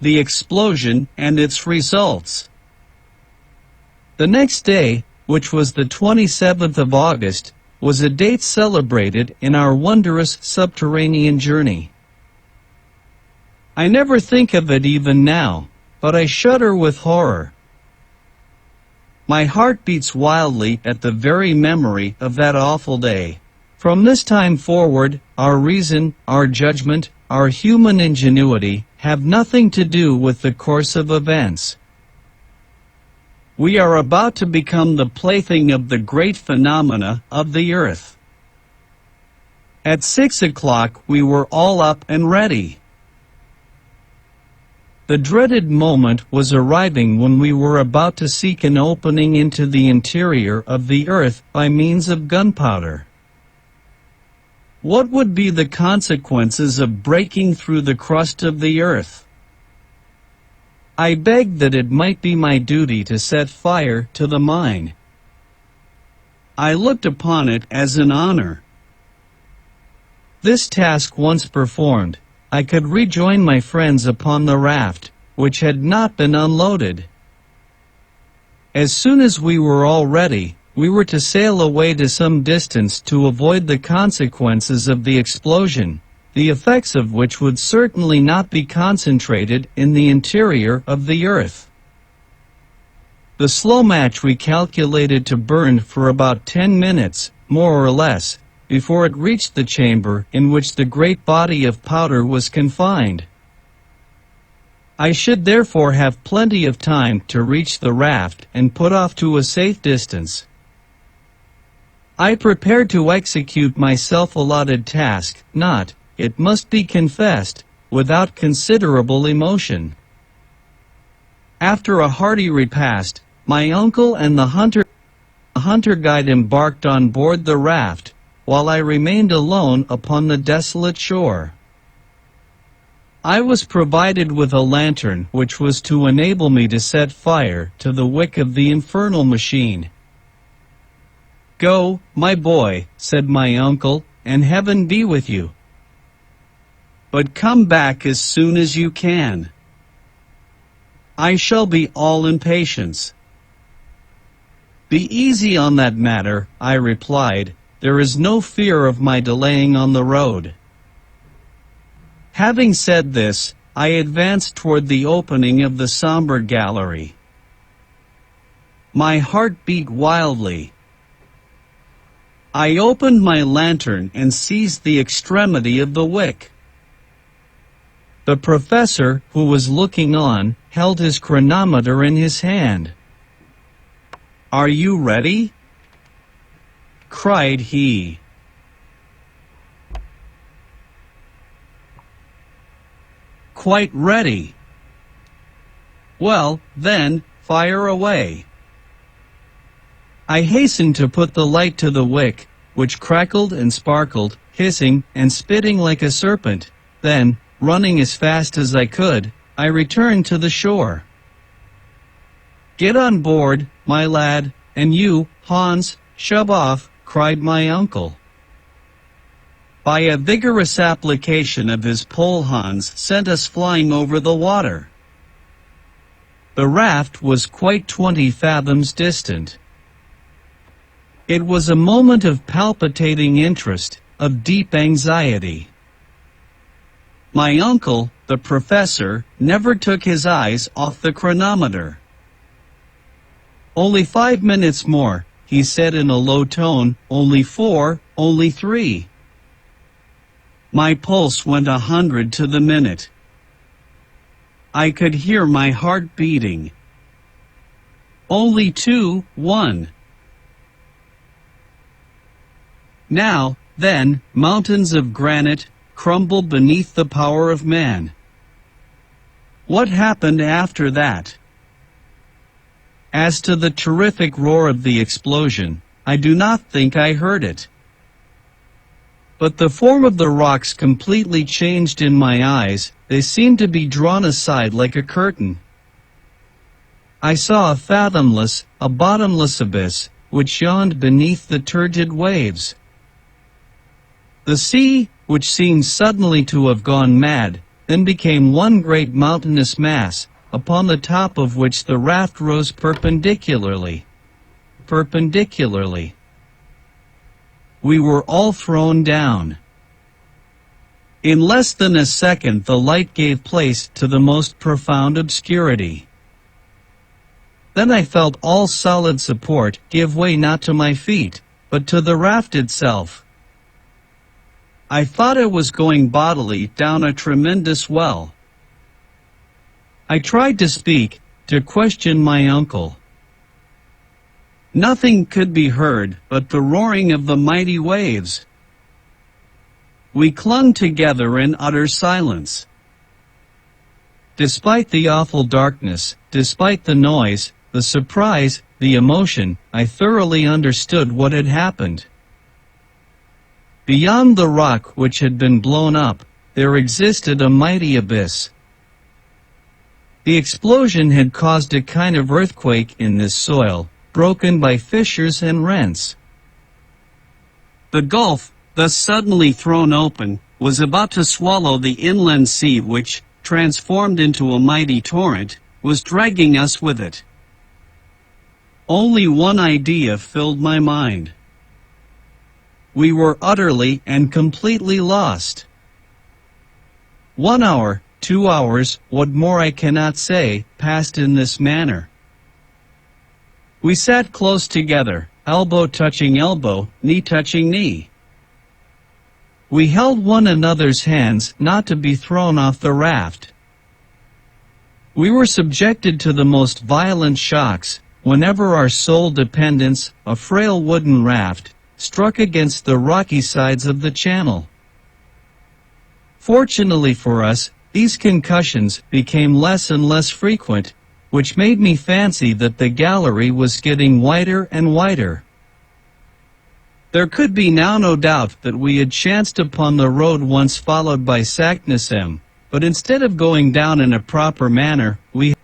the explosion and its results. The next day, which was the 27th of August, was a date celebrated in our wondrous subterranean journey. I never think of it even now, but I shudder with horror. My heart beats wildly at the very memory of that awful day. From this time forward, our reason, our judgment, our human ingenuity have nothing to do with the course of events. We are about to become the plaything of the great phenomena of the earth. At 6 o'clock we were all up and ready. The dreaded moment was arriving when we were about to seek an opening into the interior of the earth by means of gunpowder. What would be the consequences of breaking through the crust of the earth? I begged that it might be my duty to set fire to the mine. I looked upon it as an honor. This task once performed, I could rejoin my friends upon the raft, which had not been unloaded. As soon as we were all ready, we were to sail away to some distance to avoid the consequences of the explosion, the effects of which would certainly not be concentrated in the interior of the earth. The slow match we calculated to burn for about 10 minutes, more or less, before it reached the chamber in which the great body of powder was confined. I should therefore have plenty of time to reach the raft and put off to a safe distance. I prepared to execute my self-allotted task, not, it must be confessed, without considerable emotion. After a hearty repast, my uncle and the hunter guide embarked on board the raft, while I remained alone upon the desolate shore. I was provided with a lantern which was to enable me to set fire to the wick of the infernal machine. "Go, my boy," said my uncle, "and heaven be with you. But come back as soon as you can. I shall be all impatience." "Be easy on that matter," I replied. "There is no fear of my delaying on the road." Having said this, I advanced toward the opening of the somber gallery. My heart beat wildly. I opened my lantern and seized the extremity of the wick. The professor, who was looking on, held his chronometer in his hand. "Are you ready?" cried he. "Quite ready." "Well, then, fire away." I hastened to put the light to the wick, which crackled and sparkled, hissing and spitting like a serpent. Then, running as fast as I could, I returned to the shore. "Get on board, my lad, and you, Hans, shove off," cried my uncle. By a vigorous application of his pole, Hans sent us flying over the water. The raft was quite 20 fathoms distant. It was a moment of palpitating interest, of deep anxiety. My uncle, the professor, never took his eyes off the chronometer. "Only 5 minutes more," he said in a low tone. "Only 4, only 3. My pulse went 100 to the minute. I could hear my heart beating. "Only 2, 1. Now, then, mountains of granite crumbled beneath the power of man. What happened after that? As to the terrific roar of the explosion, I do not think I heard it. But the form of the rocks completely changed in my eyes. They seemed to be drawn aside like a curtain. I saw a fathomless, a bottomless abyss, which yawned beneath the turgid waves. The sea, which seemed suddenly to have gone mad, then became one great mountainous mass, upon the top of which the raft rose perpendicularly. We were all thrown down. In less than a second the light gave place to the most profound obscurity. Then I felt all solid support give way not to my feet, but to the raft itself. I thought I was going bodily down a tremendous well. I tried to speak, to question my uncle. Nothing could be heard but the roaring of the mighty waves. We clung together in utter silence. Despite the awful darkness, despite the noise, the surprise, the emotion, I thoroughly understood what had happened. Beyond the rock which had been blown up, there existed a mighty abyss. The explosion had caused a kind of earthquake in this soil, broken by fissures and rents. The gulf, thus suddenly thrown open, was about to swallow the inland sea which, transformed into a mighty torrent, was dragging us with it. Only one idea filled my mind. We were utterly and completely lost. 1 hour, 2 hours, what more I cannot say, passed in this manner. We sat close together, elbow touching elbow, knee touching knee. We held one another's hands not to be thrown off the raft. We were subjected to the most violent shocks whenever our sole dependence, a frail wooden raft, struck against the rocky sides of the channel. Fortunately for us, these concussions became less and less frequent, which made me fancy that the gallery was getting wider and wider. There could be now no doubt that we had chanced upon the road once followed by Saknussemm, but instead of going down in a proper manner, we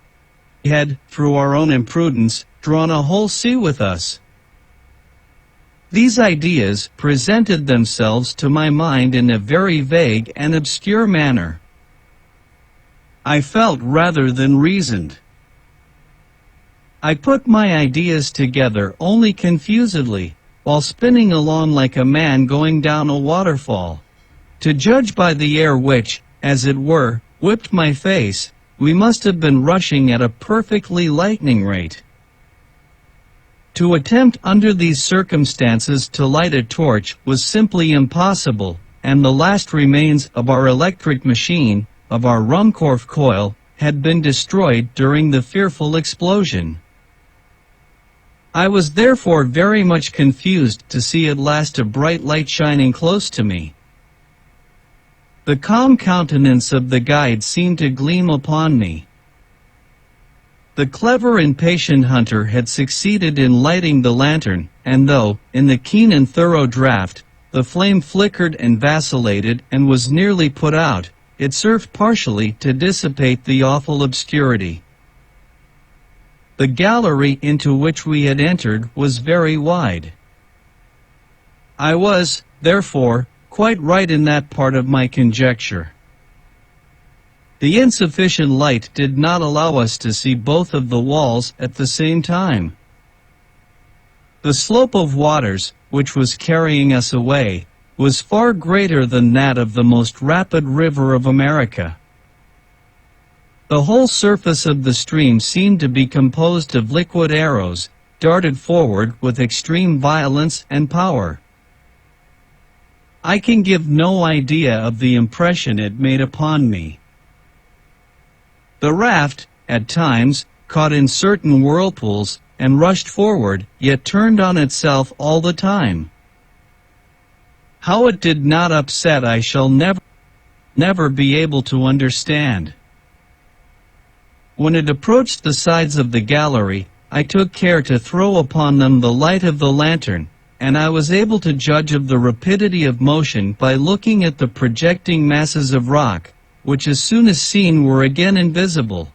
had, through our own imprudence, drawn a whole sea with us. These ideas presented themselves to my mind in a very vague and obscure manner. I felt rather than reasoned. I put my ideas together only confusedly, while spinning along like a man going down a waterfall. To judge by the air which, as it were, whipped my face, we must have been rushing at a perfectly lightning rate. To attempt under these circumstances to light a torch was simply impossible, and the last remains of our electric machine, of our Ruhmkorff coil, had been destroyed during the fearful explosion. I was therefore very much confused to see at last a bright light shining close to me. The calm countenance of the guide seemed to gleam upon me. The clever and patient hunter had succeeded in lighting the lantern, and though, in the keen and thorough draught, the flame flickered and vacillated and was nearly put out, it served partially to dissipate the awful obscurity. The gallery into which we had entered was very wide. I was, therefore, quite right in that part of my conjecture. The insufficient light did not allow us to see both of the walls at the same time. The slope of waters, which was carrying us away, was far greater than that of the most rapid river of America. The whole surface of the stream seemed to be composed of liquid arrows, darted forward with extreme violence and power. I can give no idea of the impression it made upon me. The raft, at times, caught in certain whirlpools, and rushed forward, yet turned on itself all the time. How it did not upset I shall never be able to understand. When it approached the sides of the gallery, I took care to throw upon them the light of the lantern, and I was able to judge of the rapidity of motion by looking at the projecting masses of rock, which as soon as seen were again invisible.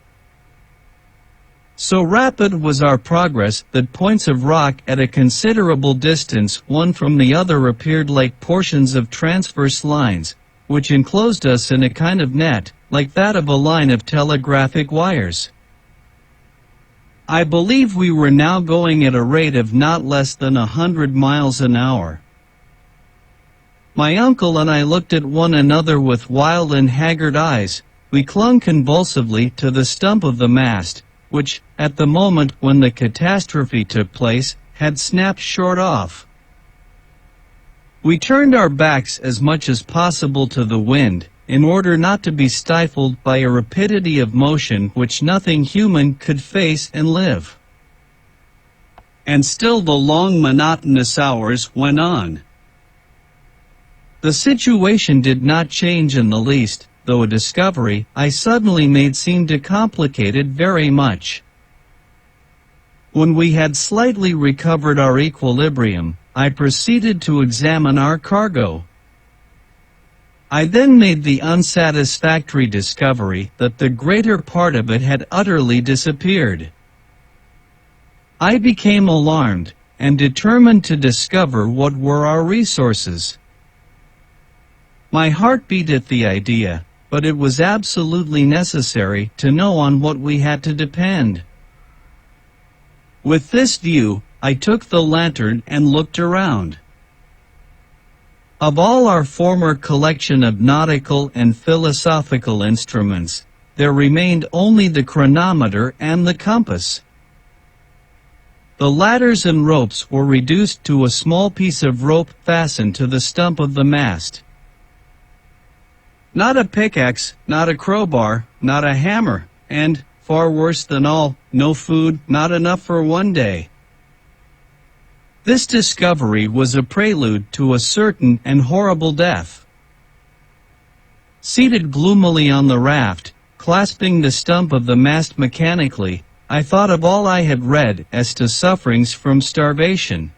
So rapid was our progress that points of rock at a considerable distance one from the other appeared like portions of transverse lines, which enclosed us in a kind of net, like that of a line of telegraphic wires. I believe we were now going at a rate of not less than 100 miles an hour. My uncle and I looked at one another with wild and haggard eyes. We clung convulsively to the stump of the mast, which, at the moment when the catastrophe took place, had snapped short off. We turned our backs as much as possible to the wind, in order not to be stifled by a rapidity of motion which nothing human could face and live. And still the long monotonous hours went on. The situation did not change in the least, though a discovery I suddenly made seemed to complicate it very much. When we had slightly recovered our equilibrium, I proceeded to examine our cargo. I then made the unsatisfactory discovery that the greater part of it had utterly disappeared. I became alarmed, and determined to discover what were our resources. My heart beat at the idea, but it was absolutely necessary to know on what we had to depend. With this view, I took the lantern and looked around. Of all our former collection of nautical and philosophical instruments, there remained only the chronometer and the compass. The ladders and ropes were reduced to a small piece of rope fastened to the stump of the mast. Not a pickaxe, not a crowbar, not a hammer, and, far worse than all, no food, not enough for one day. This discovery was a prelude to a certain and horrible death. Seated gloomily on the raft, clasping the stump of the mast mechanically, I thought of all I had read as to sufferings from starvation.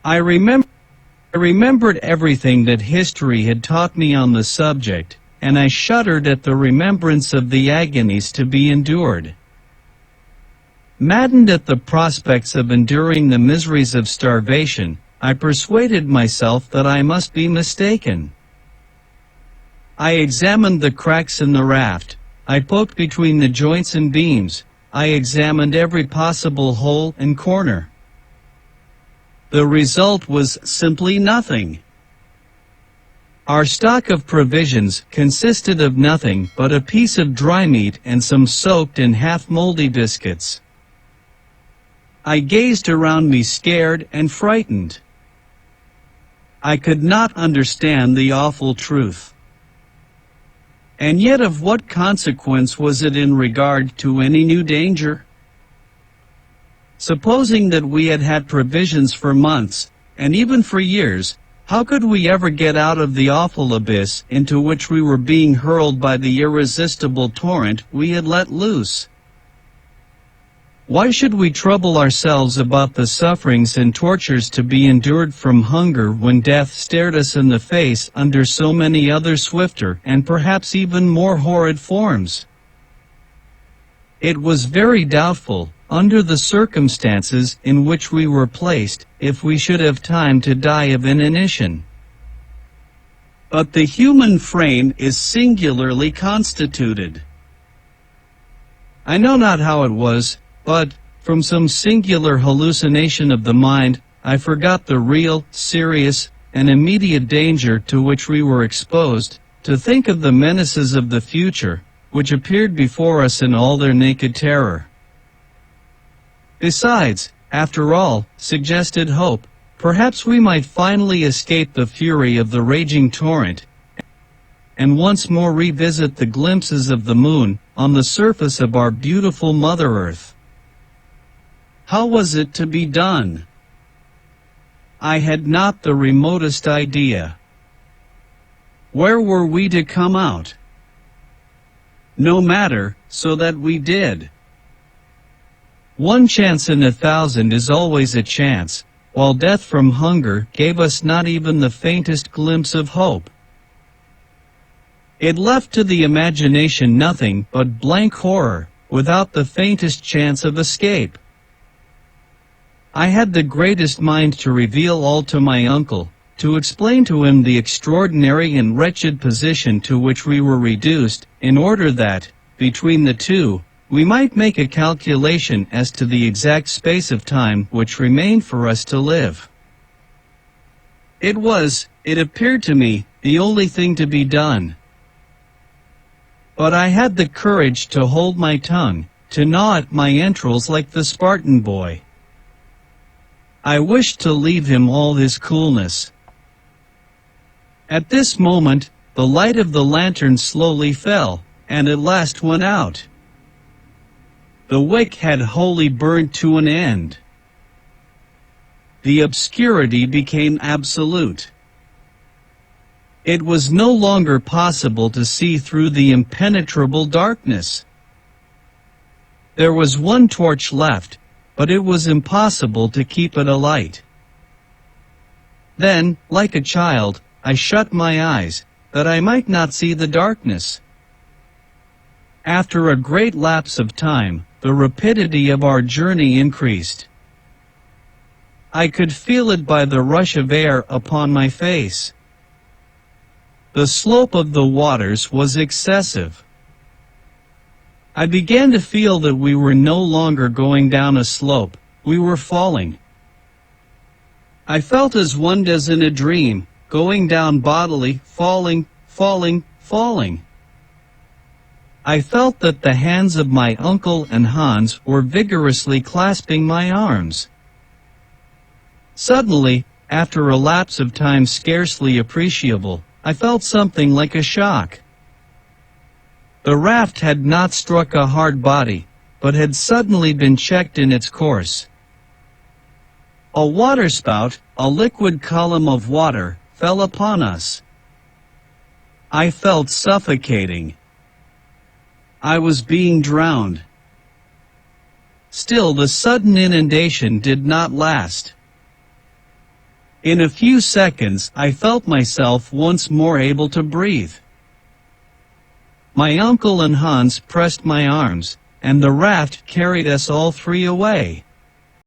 I remembered everything that history had taught me on the subject, and I shuddered at the remembrance of the agonies to be endured. Maddened at the prospects of enduring the miseries of starvation, I persuaded myself that I must be mistaken. I examined the cracks in the raft. I poked between the joints and beams. I examined every possible hole and corner. The result was simply nothing. Our stock of provisions consisted of nothing but a piece of dry meat and some soaked and half-moldy biscuits. I gazed around me scared and frightened. I could not understand the awful truth. And yet of what consequence was it in regard to any new danger? Supposing that we had had provisions for months, and even for years, how could we ever get out of the awful abyss into which we were being hurled by the irresistible torrent we had let loose? Why should we trouble ourselves about the sufferings and tortures to be endured from hunger when death stared us in the face under so many other swifter and perhaps even more horrid forms? It was very doubtful, under the circumstances in which we were placed, if we should have time to die of inanition. But the human frame is singularly constituted. I know not how it was, but, from some singular hallucination of the mind, I forgot the real, serious, and immediate danger to which we were exposed, to think of the menaces of the future, which appeared before us in all their naked terror. Besides, after all, suggested hope, perhaps we might finally escape the fury of the raging torrent, and once more revisit the glimpses of the moon on the surface of our beautiful Mother Earth. How was it to be done? I had not the remotest idea. Where were we to come out? No matter, so that we did. One chance in 1,000 is always a chance, while death from hunger gave us not even the faintest glimpse of hope. It left to the imagination nothing but blank horror, without the faintest chance of escape. I had the greatest mind to reveal all to my uncle, to explain to him the extraordinary and wretched position to which we were reduced, in order that, between the two, we might make a calculation as to the exact space of time which remained for us to live. It appeared to me, the only thing to be done. But I had the courage to hold my tongue, to gnaw at my entrails like the Spartan boy. I wished to leave him all his coolness. At this moment, the light of the lantern slowly fell, and at last went out. The wick had wholly burned to an end. The obscurity became absolute. It was no longer possible to see through the impenetrable darkness. There was one torch left, but it was impossible to keep it alight. Then, like a child, I shut my eyes, that I might not see the darkness. After a great lapse of time, the rapidity of our journey increased. I could feel it by the rush of air upon my face. The slope of the waters was excessive. I began to feel that we were no longer going down a slope, we were falling. I felt as one does in a dream, going down bodily, falling, falling, falling. I felt that the hands of my uncle and Hans were vigorously clasping my arms. Suddenly, after a lapse of time scarcely appreciable, I felt something like a shock. The raft had not struck a hard body, but had suddenly been checked in its course. A waterspout, a liquid column of water, fell upon us. I felt suffocating. I was being drowned. Still, the sudden inundation did not last. In a few seconds, I felt myself once more able to breathe. My uncle and Hans pressed my arms, and the raft carried us all three away.